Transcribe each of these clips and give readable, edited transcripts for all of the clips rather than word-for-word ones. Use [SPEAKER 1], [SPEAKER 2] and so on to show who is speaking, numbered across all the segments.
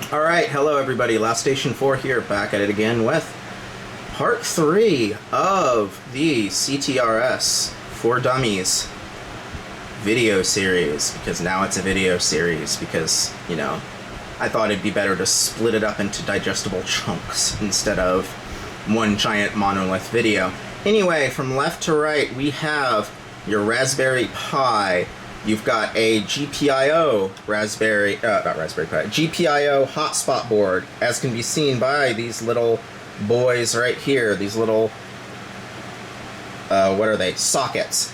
[SPEAKER 1] Alright, hello everybody, Last Station 4 here, back at it again with part 3 of the CTRS for Dummies video series, because now it's a video series, because, you know, I thought it'd be better to split it up into digestible chunks instead of one giant monolith video. Anyway, from left to right, we have your Raspberry Pi. You've got a GPIO GPIO hotspot board, as can be seen by these little boys right here, these little, what are they, sockets.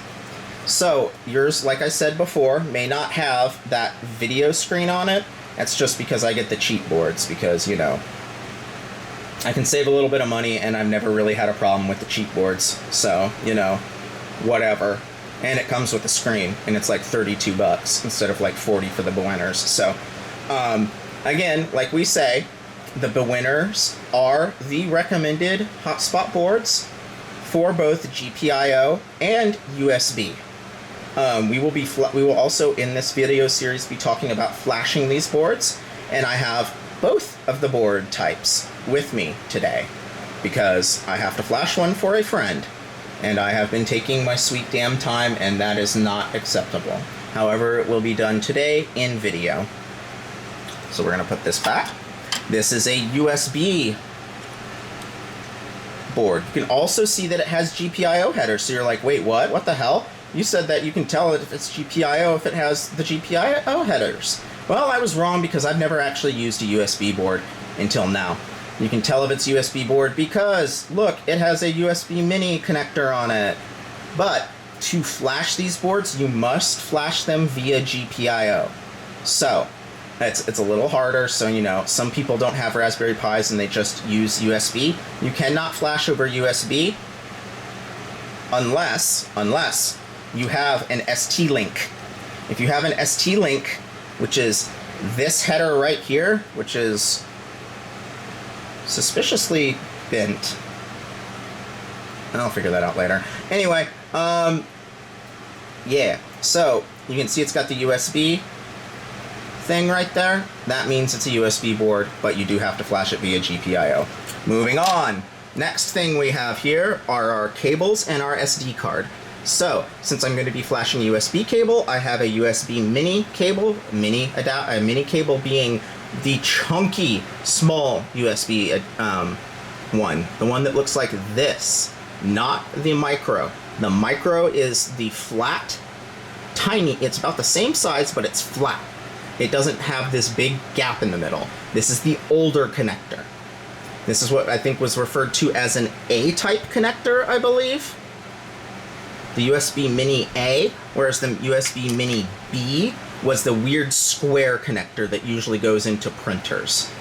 [SPEAKER 1] So, yours, like I said before, may not have that video screen on it. That's just because I get the cheap boards, because, you know, I can save a little bit of money, and I've never really had a problem with the cheap boards, so, you know, whatever. And it comes with a screen, and it's like $32 instead of like 40 for the beginners. So, again, like we say, the beginners are the recommended hotspot boards for both GPIO and USB. We will also in this video series be talking about flashing these boards, and I have both of the board types with me today because I have to flash one for a friend. And I have been taking my sweet damn time, and that is not acceptable. However, it will be done today in video. So we're going to put this back. This is a USB board. You can also see that it has GPIO headers, so you're like, wait, what? What the hell? You said that you can tell if it's GPIO if it has the GPIO headers. Well, I was wrong because I've never actually used a USB board until now. You can tell if it's USB board because, look, it has a USB mini connector on it. But to flash these boards, you must flash them via GPIO. So, it's a little harder, so, you know, some people don't have Raspberry Pis and they just use USB. You cannot flash over USB unless you have an ST-Link. If you have an ST-Link, which is this header right here, which is suspiciously bent. I'll figure that out later. Anyway, yeah. So, you can see it's got the USB thing right there. That means it's a USB board, but you do have to flash it via GPIO. Moving on. Next thing we have here are our cables and our SD card. So, since I'm going to be flashing a USB cable, I have a USB mini cable, mini cable being the chunky, small USB one. The one that looks like this, not the micro. The micro is the flat, tiny, it's about the same size, but it's flat. It doesn't have this big gap in the middle. This is the older connector. This is what I think was referred to as an A-type connector, I believe. The USB Mini A, whereas the USB Mini B was the weird square connector that usually goes into printers.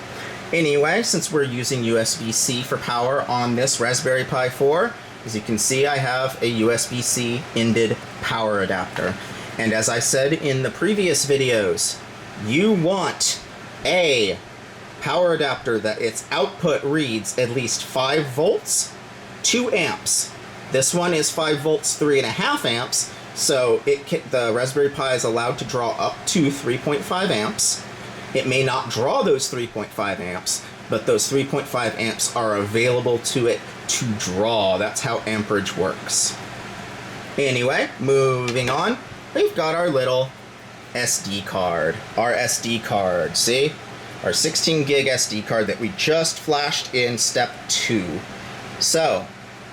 [SPEAKER 1] Anyway, since we're using USB-C for power on this Raspberry Pi 4, as you can see, I have a USB-C ended power adapter. And as I said in the previous videos, you want a power adapter that its output reads at least 5 volts, 2 amps. This one is 5 volts, 3.5 amps, so the Raspberry Pi is allowed to draw up to 3.5 amps. It may not draw those 3.5 amps, but those 3.5 amps are available to it to draw. That's how amperage works. Anyway, moving on, we've got our little SD card. Our SD card, see? Our 16 gig SD card that we just flashed in step 2. So,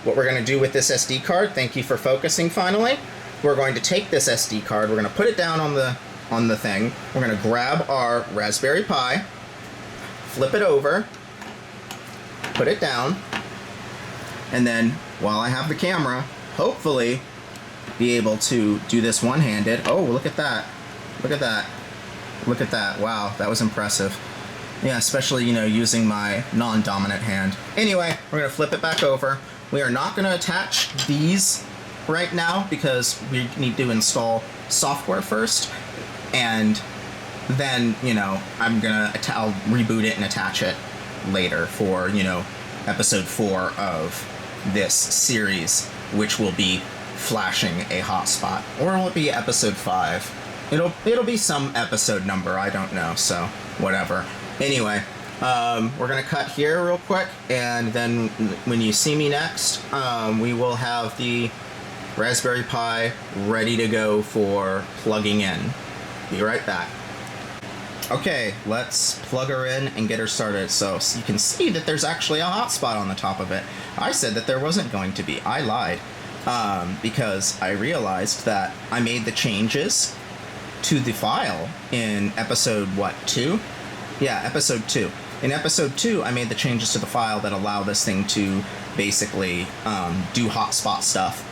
[SPEAKER 1] what we're going to do with this SD card, thank you for focusing finally, we're going to take this SD card, we're going to put it down on the thing, we're going to grab our Raspberry Pi, flip it over, put it down, and then, while I have the camera, hopefully be able to do this one-handed. Oh, look at that. Look at that. Look at that. Wow, that was impressive. Yeah, especially, you know, using my non-dominant hand. Anyway, we're going to flip it back over. We are not going to attach these right now because we need to install software first, and then, you know, I'll reboot it and attach it later for, you know, episode 4 of this series, which will be flashing a hotspot. Or will it be episode 5? It'll be some episode number, I don't know, so whatever. Anyway, we're going to cut here real quick, and then when you see me next, we will have the Raspberry Pi ready to go for plugging in. Be right back. Okay, let's plug her in and get her started. So you can see that there's actually a hotspot on the top of it. I said that there wasn't going to be. I lied. Because I realized that I made the changes to the file in episode, 2? Yeah, episode 2. In episode 2, I made the changes to the file that allow this thing to basically do hotspot stuff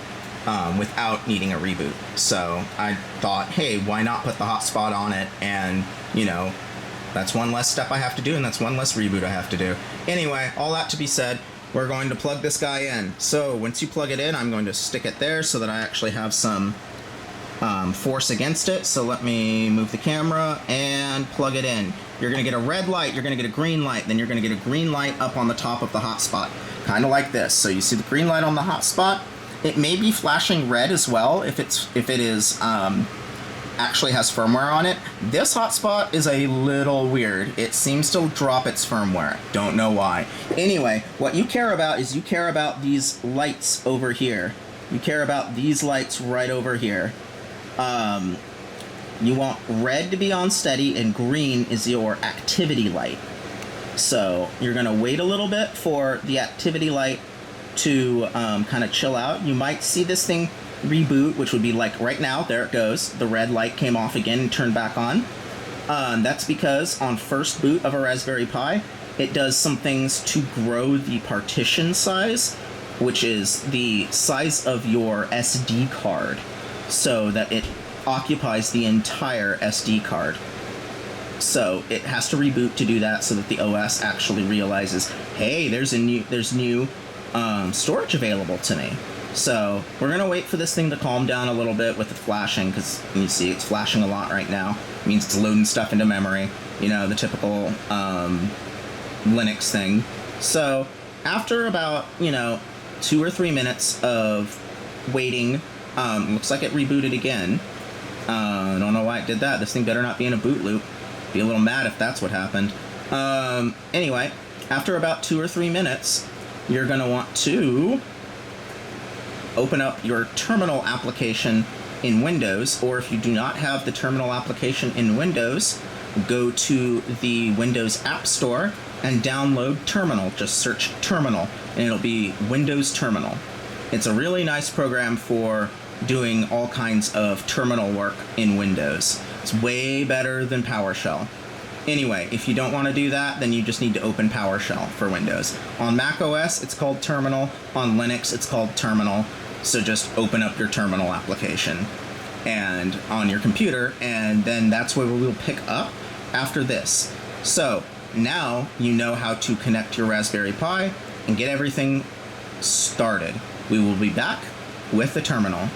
[SPEAKER 1] without needing a reboot. So I thought, hey, why not put the hotspot on it? And, you know, that's one less step I have to do, and that's one less reboot I have to do. Anyway, all that to be said, we're going to plug this guy in. So once you plug it in, I'm going to stick it there so that I actually have some force against it. So let me move the camera and plug it in. You're going to get a red light, you're going to get a green light, then you're going to get a green light up on the top of the hotspot. Kind of like this. So you see the green light on the hotspot? It may be flashing red as well if it is actually has firmware on it. This hotspot is a little weird. It seems to drop its firmware. Don't know why. Anyway, what you care about is you care about these lights over here. You care about these lights right over here. You want red to be on steady and green is your activity light. So you're going to wait a little bit for the activity light to kind of chill out. You might see this thing reboot, which would be like right now. There it goes. The red light came off again and turned back on. That's because on first boot of a Raspberry Pi, it does some things to grow the partition size, which is the size of your SD card, so that it occupies the entire SD card. So it has to reboot to do that, so that the OS actually realizes, hey, there's new storage available to me. So we're gonna wait for this thing to calm down a little bit with the flashing, because you see it's flashing a lot right now. It means it's loading stuff into memory, you know, the typical Linux thing. So after about, 2 or 3 minutes of waiting, looks like it rebooted again. I don't know why it did that. This thing better not be in a boot loop. Be a little mad if that's what happened. Anyway, after about 2 or 3 minutes, you're gonna want to open up your terminal application in Windows, or if you do not have the terminal application in Windows, go to the Windows App Store and download Terminal. Just search Terminal, and it'll be Windows Terminal. It's a really nice program for doing all kinds of terminal work in Windows. It's way better than PowerShell. Anyway, if you don't want to do that, then you just need to open PowerShell for Windows. On Mac OS, it's called Terminal. On Linux, it's called Terminal. So just open up your terminal application and on your computer, and then that's where we'll pick up after this. So now you know how to connect your Raspberry Pi and get everything started. We will be back with the terminal.